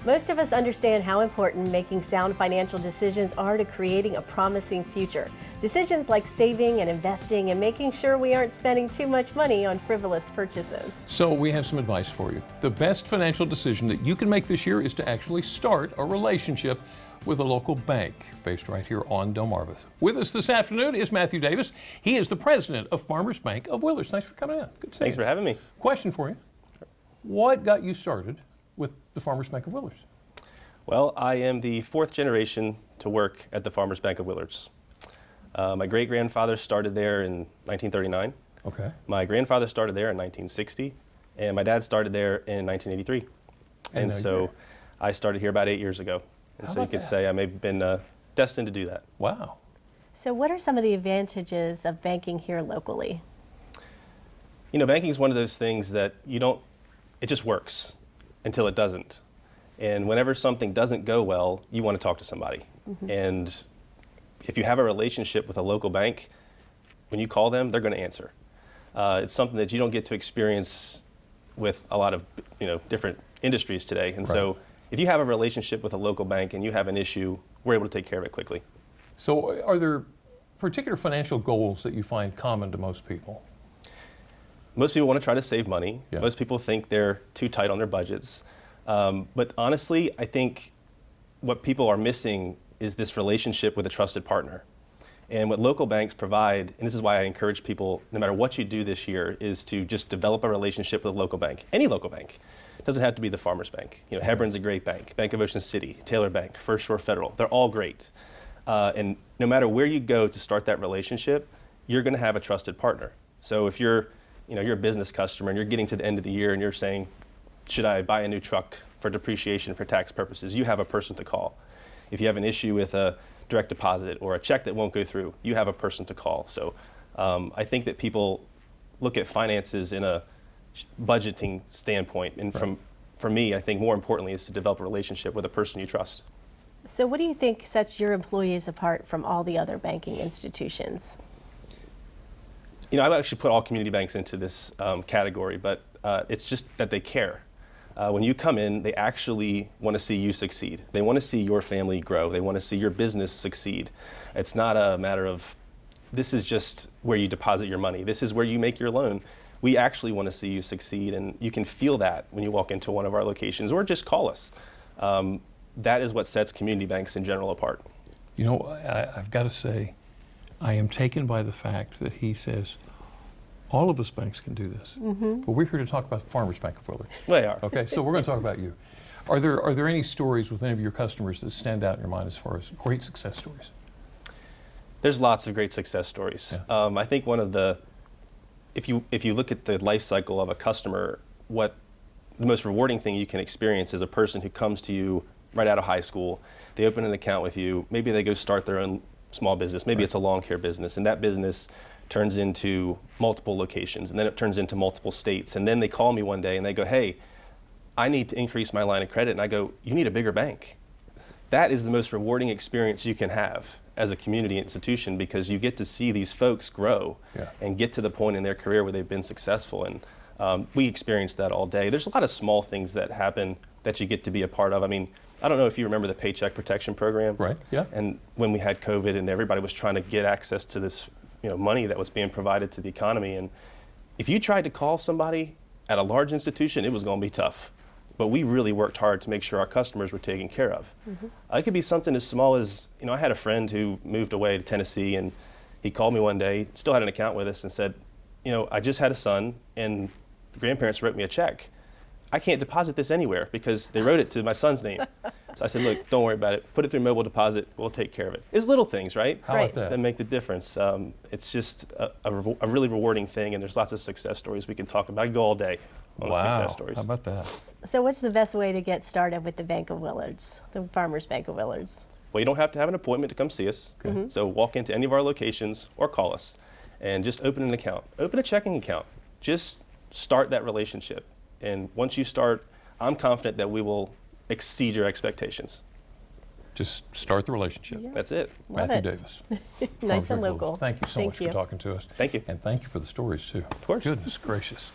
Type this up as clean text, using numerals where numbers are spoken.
Most of us understand how important making sound financial decisions are to creating a promising future. Decisions like saving and investing and making sure we aren't spending too much money on frivolous purchases. So we have some advice for you. The best financial decision that you can make this year is to actually start a relationship with a local bank based right here on Delmarva. With us this afternoon is Matthew Davis. He is the president of Farmers Bank of Willards. Thanks for coming in. Good to see you. Thanks for having me. Question for you. What got you started with the Farmers Bank of Willards? Well, I am the fourth generation to work at the Farmers Bank of Willards. My great-grandfather started there in 1939. Okay. My grandfather started there in 1960, and my dad started there in 1983. And so I started here about 8 years ago. And so you could say I may have been destined to do that. Wow. So what are some of the advantages of banking here locally? You know, banking is one of those things that it just works until it doesn't. And whenever something doesn't go well, you want to talk to somebody. Mm-hmm. And if you have a relationship with a local bank, when you call them, they're going to answer. It's something that you don't get to experience with a lot of different industries today. And so if you have a relationship with a local bank and you have an issue, we're able to take care of it quickly. So are there particular financial goals that you find common to most people? Most people want to try to save money. Yeah. Most people think they're too tight on their budgets. But honestly, I think what people are missing is this relationship with a trusted partner. And what local banks provide, and this is why I encourage people, no matter what you do this year, is to just develop a relationship with a local bank. Any local bank. It doesn't have to be the Farmers Bank. You know, Hebron's a great bank. Bank of Ocean City, Taylor Bank, First Shore Federal. They're all great. And no matter where you go to start that relationship, you're going to have a trusted partner. So if you're a business customer and you're getting to the end of the year and you're saying, should I buy a new truck for depreciation for tax purposes? You have a person to call. If you have an issue with a direct deposit or a check that won't go through, you have a person to call. So I think that people look at finances in a budgeting standpoint. And for me, I think more importantly is to develop a relationship with a person you trust. So what do you think sets your employees apart from all the other banking institutions? I actually put all community banks into this category, but it's just that they care. When you come in, they actually want to see you succeed. They want to see your family grow. They want to see your business succeed. It's not a matter of, this is just where you deposit your money. This is where you make your loan. We actually want to see you succeed, and you can feel that when you walk into one of our locations, or just call us. That is what sets community banks in general apart. I've got to say, I am taken by the fact that he says, all of us banks can do this, but we're here to talk about the Farmers Bank of Willards. They are. Okay, so we're going to talk about you. Are there any stories with any of your customers that stand out in your mind as far as great success stories? There's lots of great success stories. Yeah. I think one of if you look at the life cycle of a customer, what the most rewarding thing you can experience is a person who comes to you right out of high school. They open an account with you. Maybe they go start their own small business. Maybe it's a lawn care business, and that business turns into multiple locations, and then it turns into multiple states. And then they call me one day and they go, hey, I need to increase my line of credit. And I go, you need a bigger bank. That is the most rewarding experience you can have as a community institution, because you get to see these folks grow and get to the point in their career where they've been successful. And we experience that all day. There's a lot of small things that happen that you get to be a part of. I mean, I don't know if you remember the Paycheck Protection Program. Right, yeah. And when we had COVID and everybody was trying to get access to this money that was being provided to the economy. And if you tried to call somebody at a large institution, it was going to be tough. But we really worked hard to make sure our customers were taken care of. It could be something as small as, I had a friend who moved away to Tennessee, and he called me one day, still had an account with us, and said, I just had a son and the grandparents wrote me a check. I can't deposit this anywhere because they wrote it to my son's name. So I said, look, don't worry about it. Put it through mobile deposit. We'll take care of it. It's little things, right? How about that? That make the difference. It's just a really rewarding thing, and there's lots of success stories we can talk about. I can go all day on success stories. How about that? So what's the best way to get started with the Bank of Willards, the Farmers Bank of Willards? Well, you don't have to have an appointment to come see us. Okay. So walk into any of our locations or call us and just open an account. Open a checking account. Just start that relationship. And once you start, I'm confident that we will exceed your expectations. Just start the relationship. Yeah. That's it. Love Matthew it. Davis. Nice and local. Thank you so much for talking to us. Thank you. And thank you for the stories too. Of course. Goodness gracious.